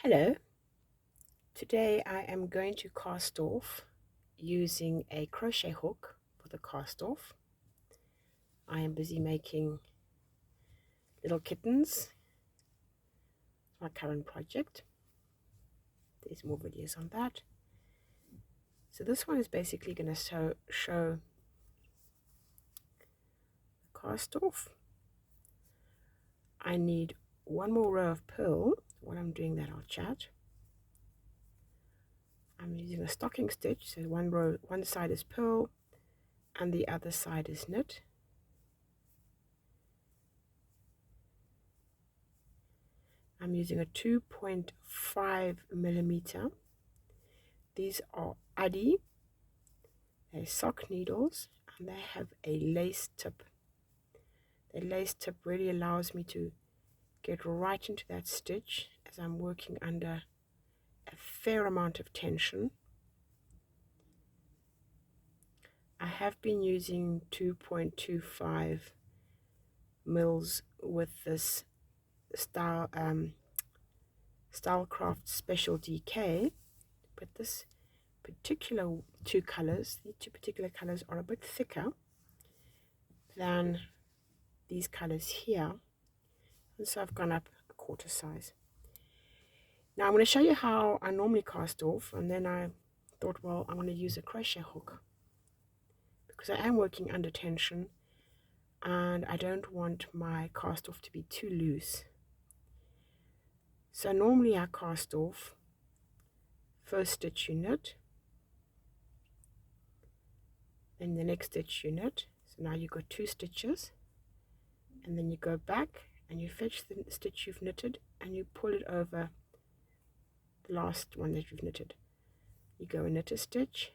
Hello, today I am going to cast off using a crochet hook for the cast off. I am busy making little kittens, my current project. There's more videos on that. So this one is basically going to show the cast off. I need one more row of purl. While I'm doing that, I'll chat. I'm using a stocking stitch, so one side is purl and the other side is knit. I'm using a 2.5 millimeter. These are Addy. They're sock needles and they have a lace tip. The lace tip really allows me to get right into that stitch as I'm working under a fair amount of tension. I have been using 2.25 mils with this Stylecraft Special DK, but this particular these two particular colors are a bit thicker than these colors here, and so I've gone up a quarter size. Now I'm going to show you how I normally cast off, and then I thought, well, I'm going to use a crochet hook because I am working under tension and I don't want my cast off to be too loose. So normally I cast off, first stitch you knit, then the next stitch you knit. So now you've got 2 stitches, and then you go back and you fetch the stitch you've knitted and you pull it over the last one that you've knitted. You go and knit a stitch,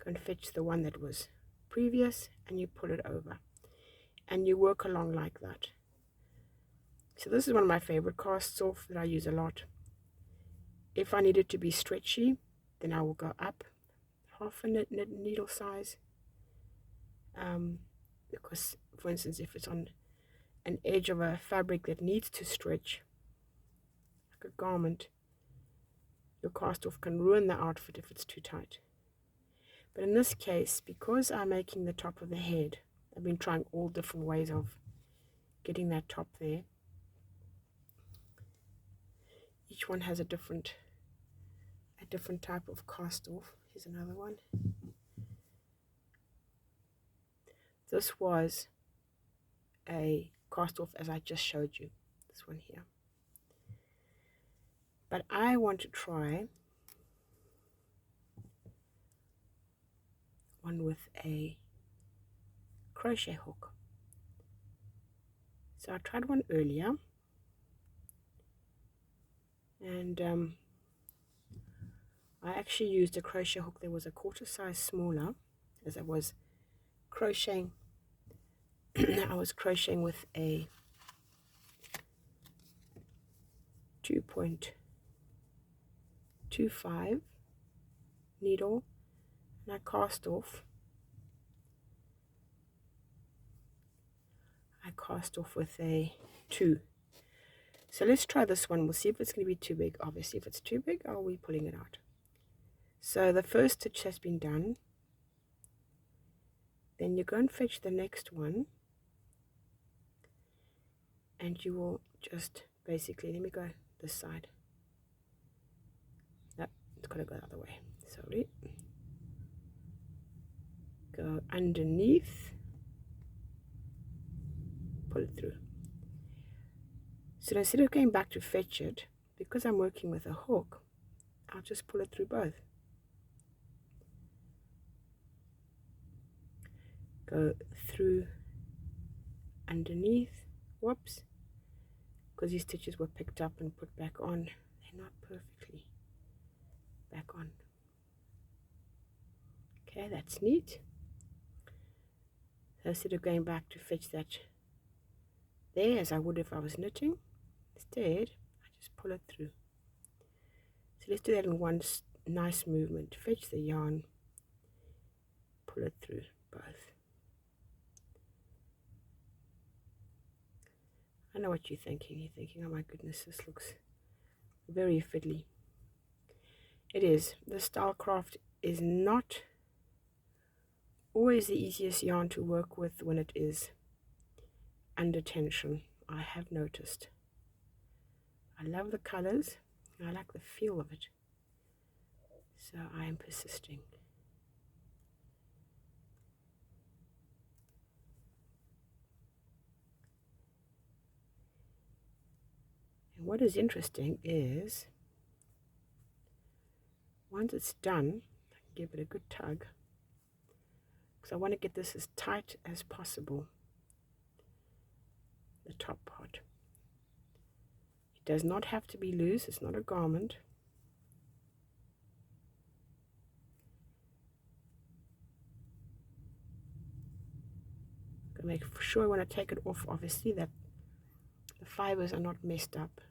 go and fetch the one that was previous and you pull it over, and you work along like that. So this is one of my favorite casts off that I use a lot. If I need it to be stretchy, then I will go up half a needle size, because for instance, if it's on an edge of a fabric that needs to stretch, like a garment, your cast off can ruin the outfit if it's too tight. But in this case, because I'm making the top of the head, I've been trying all different ways of getting that top there. Each one has a different type of cast off. Here's another one. This was a cast off as I just showed you, this one here. But I want to try one with a crochet hook. So I tried one earlier, and I actually used a crochet hook that was a quarter size smaller, as I was crocheting. I was crocheting with a 2.25 needle, and I cast off. With a 2. So let's try this one. We'll see if it's going to be too big. Obviously, if it's too big, I'll be pulling it out. So the first stitch has been done. Then you go and fetch the next one, and you will just basically, let me go this side. No, it's got to go the other way. Sorry. Go underneath, pull it through. So instead of going back to fetch it, because I'm working with a hook, I'll just pull it through both. Go through underneath. Whoops, because these stitches were picked up and put back on, they're not perfectly back on. Okay, that's neat. So instead of going back to fetch that there as I would if I was knitting, instead I just pull it through. So let's do that in one nice movement. Fetch the yarn, pull it through both. I know what you're thinking. You're thinking, oh my goodness, this looks very fiddly. It is. The Stylecraft is not always the easiest yarn to work with when it is under tension, I have noticed. I love the colors, I like the feel of it, so I am persisting. And what is interesting is, once it's done, I can give it a good tug, because I want to get this as tight as possible, the top part. It does not have to be loose, it's not a garment. I'm going to make sure when I take it off, obviously, that the fibers are not messed up.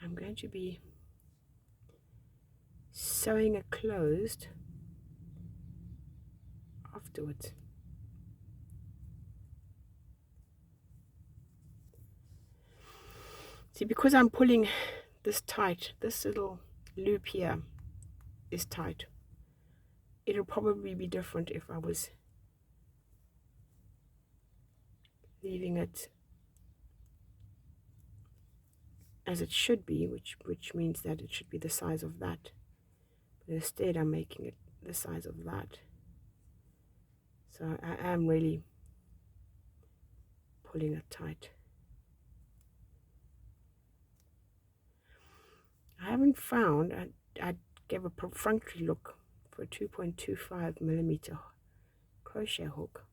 I'm going to be sewing it closed afterwards. See, because I'm pulling this tight, this little loop here is tight. It'll probably be different if I was leaving it as it should be, which means that it should be the size of that. But instead I'm making it the size of that. So I am really pulling it tight. I haven't found, I gave a perfunctory look for a 2.25 millimeter crochet hook.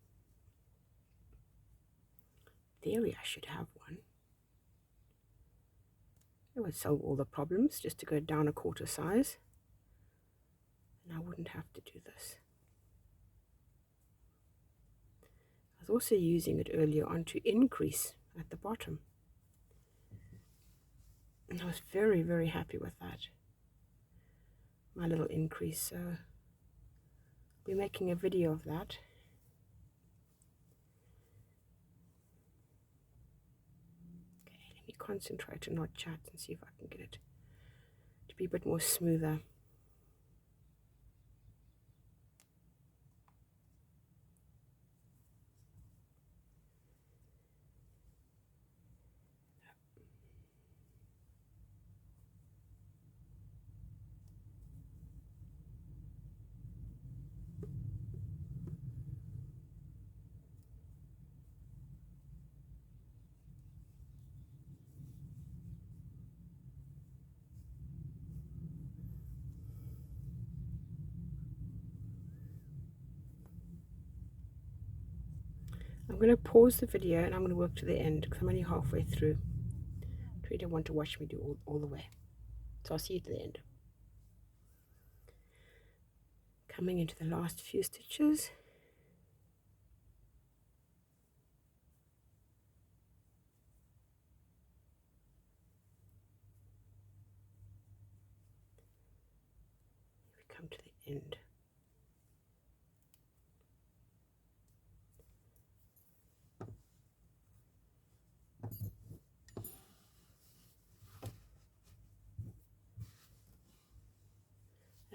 Theory, I should have one. It would solve all the problems, just to go down a quarter size, and I wouldn't have to do this. I was also using it earlier on to increase at the bottom, and I was very, very happy with that, my little increase. So I'll be making a video of that. Okay, let me concentrate and not chat and see if I can get it to be a bit more smoother. I'm going to pause the video and I'm going to work to the end because I'm only halfway through. You don't want to watch me do all the way. So I'll see you to the end. Coming into the last few stitches. We come to the end.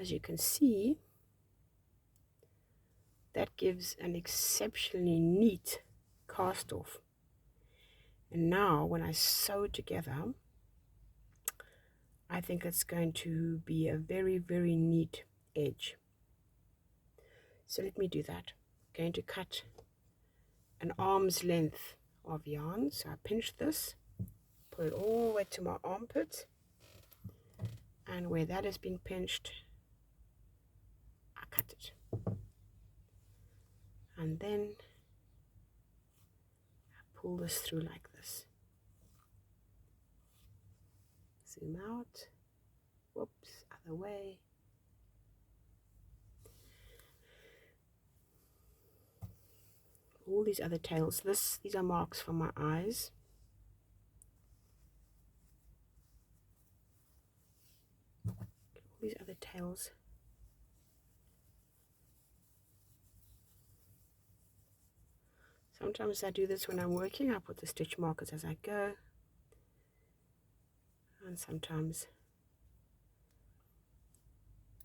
As you can see, that gives an exceptionally neat cast off. And now when I sew together, I think it's going to be a very, very neat edge. So let me do that. I'm going to cut an arm's length of yarn. So I pinch this, pull it all the way to my armpit, and where that has been pinched, I cut it. And then I pull this through like this. Zoom out. Whoops, other way. All these other tails. These are marks for my eyes. All these other tails. So Sometimes I do this when I'm working. I put the stitch markers as I go, and sometimes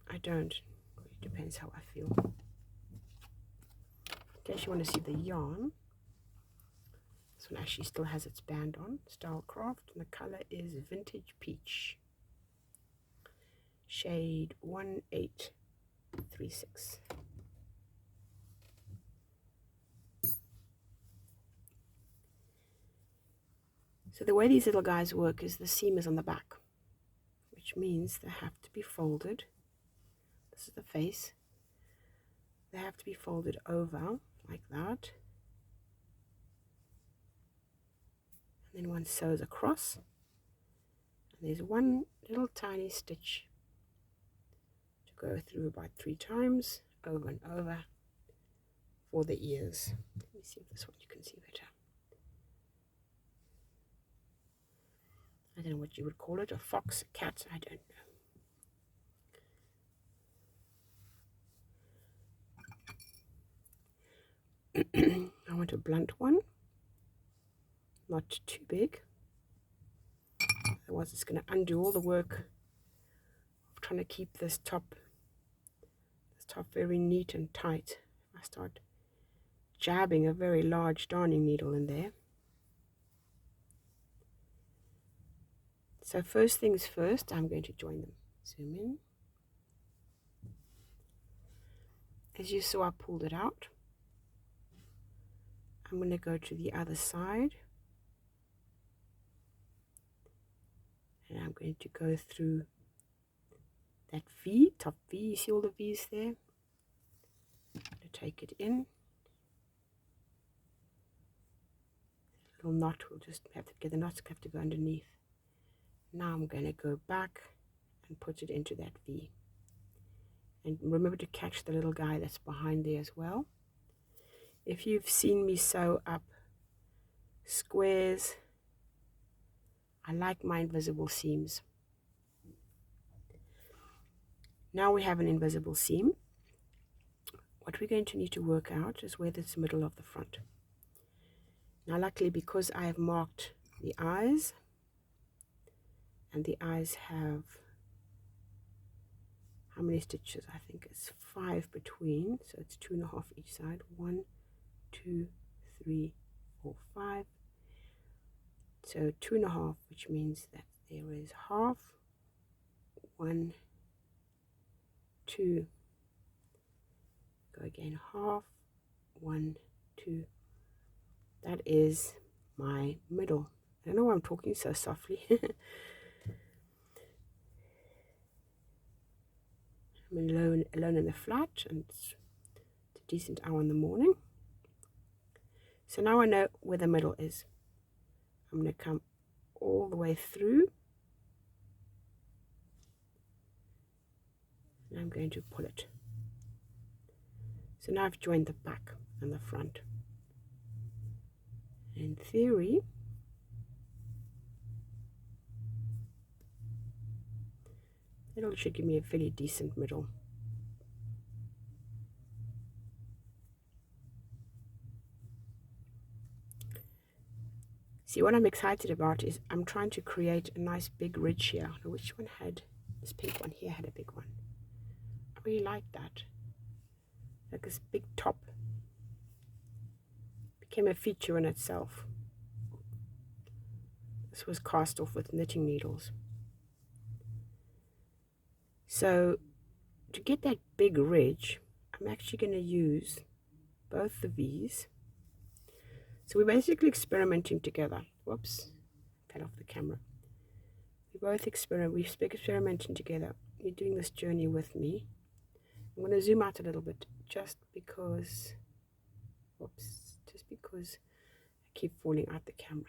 I don't. It depends how I feel. In case you want to see the yarn, this one actually still has its band on. Stylecraft, and the color is Vintage Peach, shade 1836. So the way these little guys work is the seam is on the back, which means they have to be folded. This is the face. They have to be folded over like that. And then one sews across. And there's one little tiny stitch to go through about 3 times, over and over, for the ears. Let me see if this one you can see better. I don't know what you would call it, a fox, a cat, I don't know. I want a blunt one, not too big, otherwise it's going to undo all the work of trying to keep this top very neat and tight. I start jabbing a very large darning needle in there. So first things first, I'm going to join them. Zoom in. As you saw, I pulled it out. I'm going to go to the other side. And I'm going to go through that V, top V. You see all the V's there? I'm going to take it in. A little knot will just have to get the knots have to go underneath. Now I'm going to go back and put it into that V. And remember to catch the little guy that's behind there as well. If you've seen me sew up squares, I like my invisible seams. Now we have an invisible seam. What we're going to need to work out is where this middle of the front. Now luckily, because I have marked the eyes, and the eyes have, how many stitches? I think it's 5 between, so it's 2.5 each side. 1, 2, 3, 4, 5. So 2.5, which means that there is half. 1, 2, go again, half. 1, 2. That is my middle. I don't know why I'm talking so softly. I'm alone in the flat, and it's a decent hour in the morning. So now I know where the middle is. I'm going to come all the way through, and I'm going to pull it. So now I've joined the back and the front. In theory, it should give me a fairly decent middle. See, what I'm excited about is I'm trying to create a nice big ridge here. Now, which one had, this pink one here had a big one. I really like that. Like this big top. Became a feature in itself. This was cast off with knitting needles. So to get that big ridge, I'm actually going to use both the V's. So we're basically experimenting together. Whoops, fell off the camera. We're experimenting together. You're doing this journey with me. I'm going to zoom out a little bit just because, whoops, just because I keep falling out the camera.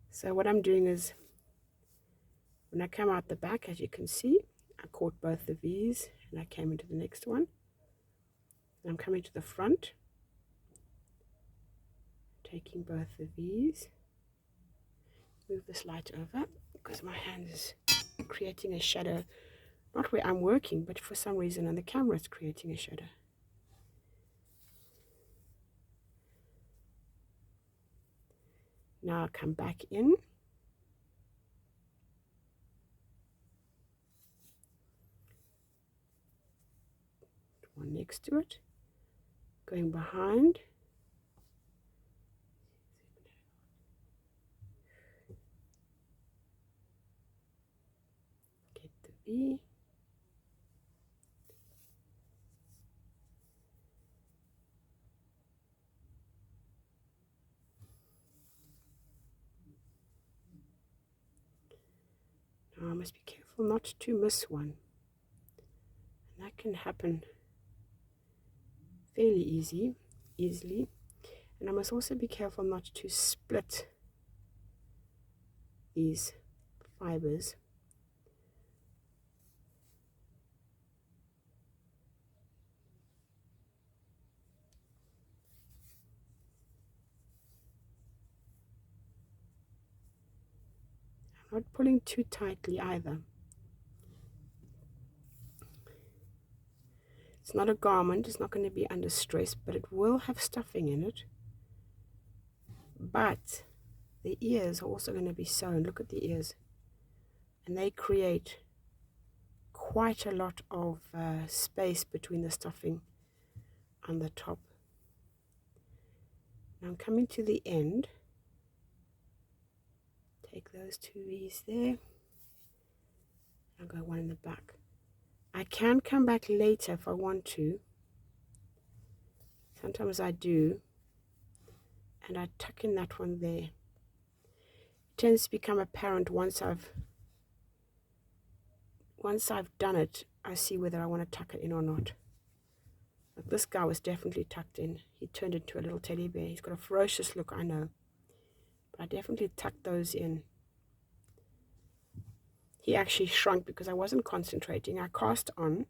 So what I'm doing is, when I come out the back, as you can see, I caught both the V's and I came into the next one. And I'm coming to the front, taking both of these, move this light over because my hand is creating a shadow, not where I'm working, but for some reason on the camera it's creating a shadow. Now I'll come back in, one next to it, going behind, get the V, now I must be careful not to miss one, and that can happen fairly easily, and I must also be careful not to split these fibers. I'm not pulling too tightly either. It's not a garment, it's not going to be under stress, but it will have stuffing in it. But the ears are also going to be sewn. Look at the ears. And they create quite a lot of space between the stuffing and the top. Now I'm coming to the end. Take those two V's there. I'll go one in the back. I can come back later if I want to. Sometimes I do. And I tuck in that one there. It tends to become apparent once I've done it. I see whether I want to tuck it in or not. Like this guy was definitely tucked in. He turned into a little teddy bear. He's got a ferocious look, I know. But I definitely tucked those in. He actually shrunk because I wasn't concentrating. I cast on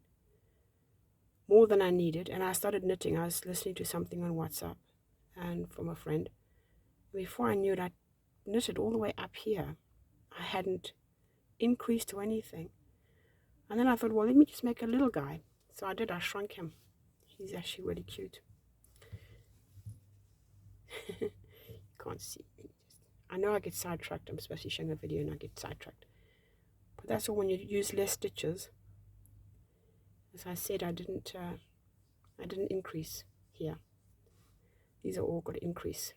more than I needed, and I started knitting. I was listening to something on WhatsApp and from a friend. Before I knew it, I knitted all the way up here. I hadn't increased or anything. And then I thought, well, let me just make a little guy. So I did. I shrunk him. He's actually really cute. You can't see me. I know I get sidetracked. I'm supposed to be showing a video and I get sidetracked. But that's all when you use less stitches. As I said, I didn't increase here. These are all got to increase.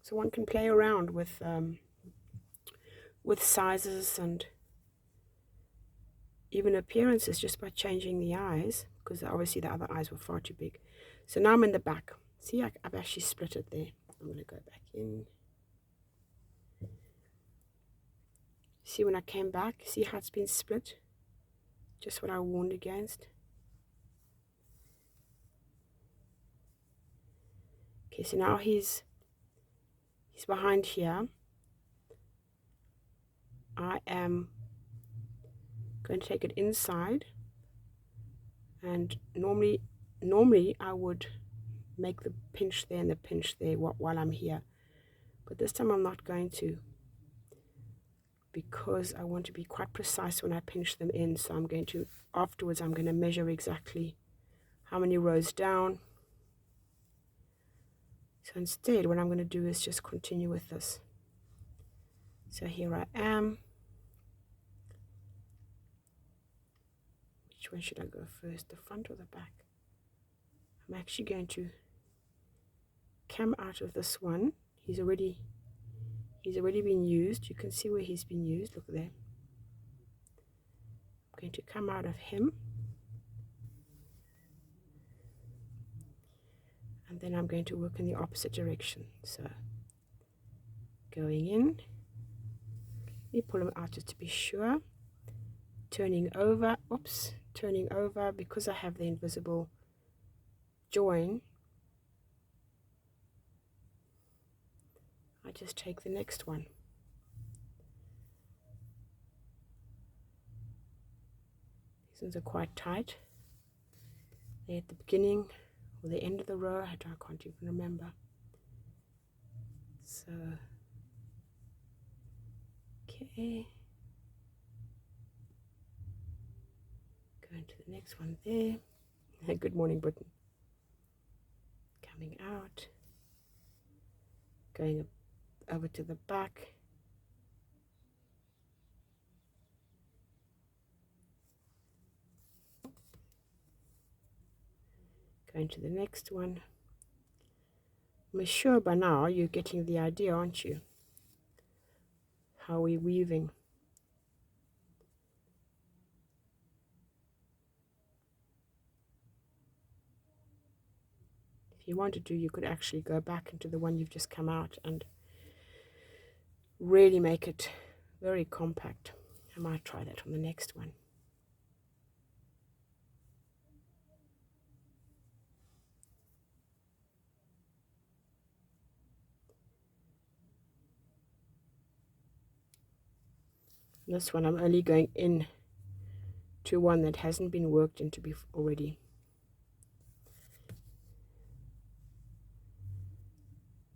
So one can play around with sizes and even appearances just by changing the eyes, because obviously the other eyes were far too big. So now I'm in the back. See, I've actually split it there. I'm going to go back in. See, when I came back, see how it's been split? Just what I warned against. Okay, so now he's behind here. I am going to take it inside, and normally I would make the pinch there and the pinch there while I'm here, but this time I'm not going to, because I want to be quite precise when I pinch them in. So I'm going to, afterwards, I'm going to measure exactly how many rows down. So instead, what I'm going to do is just continue with this. So here I am. Which one should I go first, the front or the back? I'm actually going to come out of this one. He's already been used. You can see where he's been used. Look there. I'm going to come out of him. And then I'm going to work in the opposite direction. So going in. Let me pull him out just to be sure. Turning over. Oops. Turning over because I have the invisible join. I just take the next one. These ones are quite tight. They're at the beginning or the end of the row. I can't even remember. So okay, going to the next one there. Good morning, Britain. Coming out, going over to the back, going to the next one. I'm sure by now you're getting the idea, aren't you? How we're weaving. If you wanted to, you could actually go back into the one you've just come out and really make it very compact. I might try that on the next one. This one I'm only going in to one that hasn't been worked into already.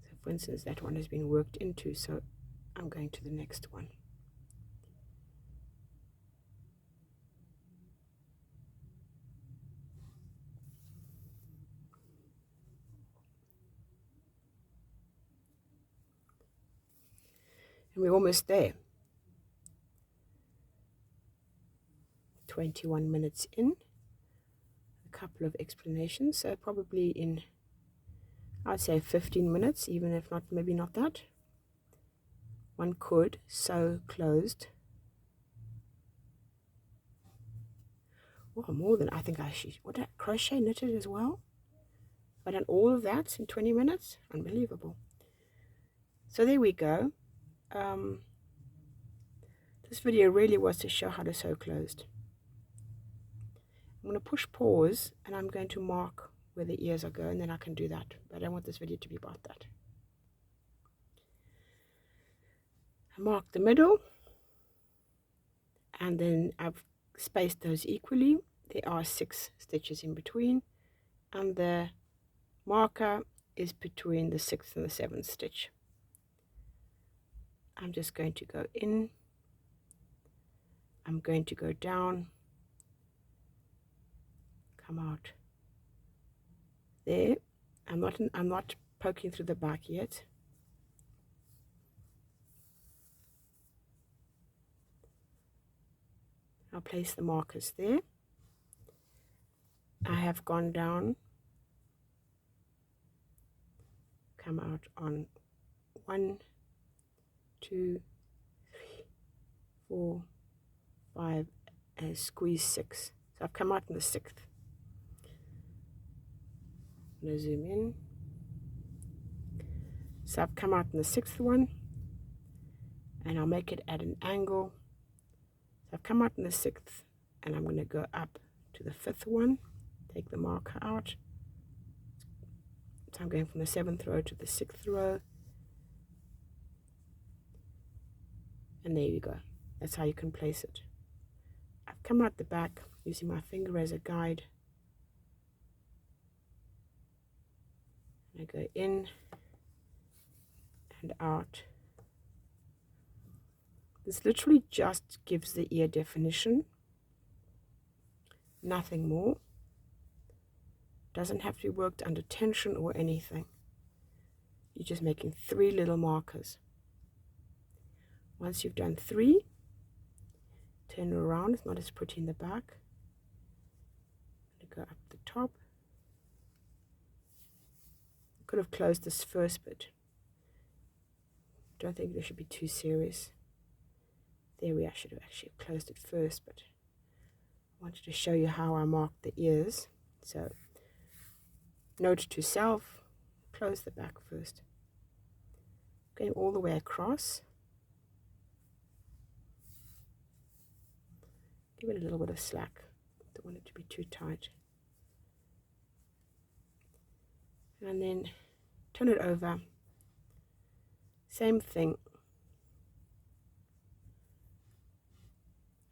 So for instance, that one has been worked into, so I'm going to the next one. And we're almost there. 21 minutes in. A couple of explanations, so probably in, I'd say 15 minutes, even if not, maybe not that. One could sew closed. Well, more than I think I should. What, crochet knitted as well? I've done all of that in 20 minutes? Unbelievable. So there we go. This video really was to show how to sew closed. I'm going to push pause and I'm going to mark where the ears are going, and then I can do that. But I don't want this video to be about that. I marked the middle and then I've spaced those equally. There are 6 stitches in between, and the marker is between the 6th and the 7th stitch. I'm just going to go in, I'm going to go down, come out there. I'm not poking through the back yet. I'll place the markers there. I have gone down, come out on 1, 2, 3, 4, 5, and squeeze 6. So I've come out in the 6th. I'm going to zoom in. So I've come out in the 6th one, and I'll make it at an angle. So I've come out in the 6th, and I'm going to go up to the 5th one, take the marker out. So I'm going from the 7th row to the 6th row. And there you go. That's how you can place it. I've come out the back using my finger as a guide. I go in and out. This literally just gives the ear definition, nothing more. Doesn't have to be worked under tension or anything. You're just making 3 little markers. Once you've done 3, turn it around. It's not as pretty in the back. I'm going to go up the top. I could have closed this first bit. Don't think they should be too serious. There I should have actually closed it first, but I wanted to show you how I marked the ears. So, note to self, close the back first. Going all the way across. Give it a little bit of slack. Don't want it to be too tight. And then turn it over. Same thing.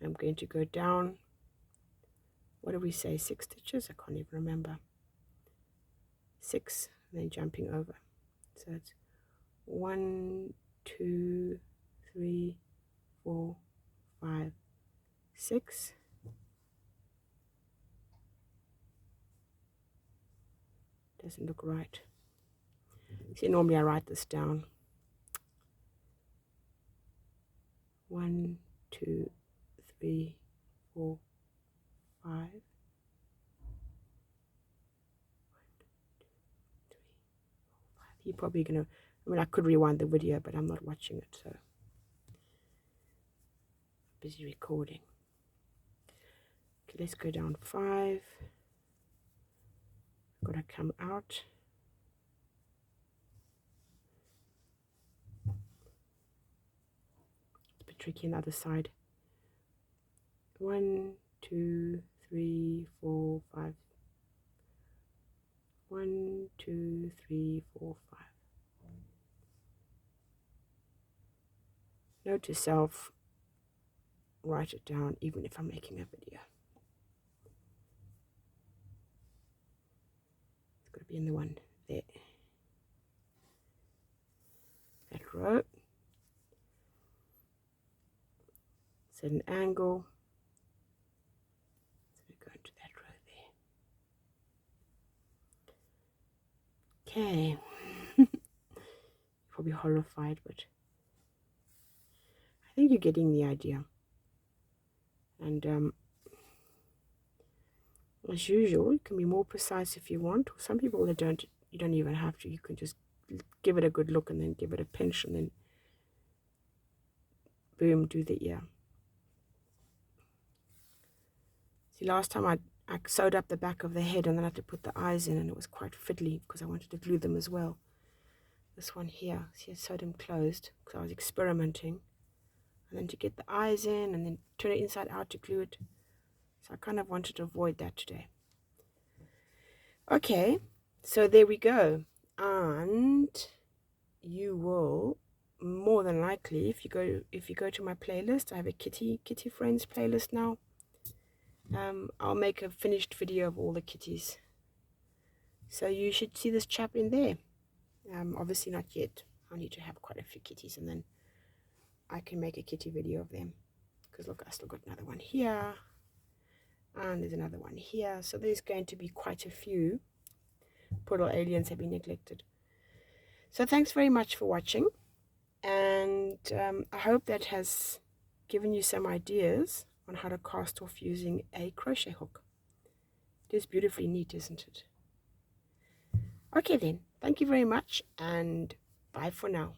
I'm going to go down. What do we say? 6 stitches? I can't even remember. 6, and then jumping over. So it's 1, 2, 3, 4, 5, 6. Doesn't look right. See, normally I write this down. 1, 2, 3, 4, 5. 1, 2, 3, 4, 5. You're probably gonna, I mean, I could rewind the video, but I'm not watching it, so I'm busy recording. Okay, let's go down 5. Gotta come out. It's a bit tricky on the other side. 1, 2, 3, 4, 5. 1, 2, 3, 4, 5. Note to self, write it down even if I'm making a video. It's got to be in the one there. That row. Set an angle. So we go into that row there. Okay. Probably horrified, but I think you're getting the idea. And as usual, you can be more precise if you want. Some people that don't, you don't even have to. You can just give it a good look and then give it a pinch and then boom, do the ear. See, last time I sewed up the back of the head and then I had to put the eyes in, and it was quite fiddly because I wanted to glue them as well. This one here, see, I sewed them closed because I was experimenting. And then to get the eyes in and then turn it inside out to glue it. So I kind of wanted to avoid that today. Okay, so there we go. And you will more than likely, if you go to my playlist, I have a kitty friends playlist now. I'll make a finished video of all the kitties. So you should see this chap in there. Obviously not yet. I need to have quite a few kitties and then I can make a kitty video of them. Because look, I still got another one here. And there's another one here. So there's going to be quite a few. Poor little aliens have been neglected. So thanks very much for watching. And I hope that has given you some ideas on how to cast off using a crochet hook. It is beautifully neat, isn't it? Okay then, thank you very much and bye for now.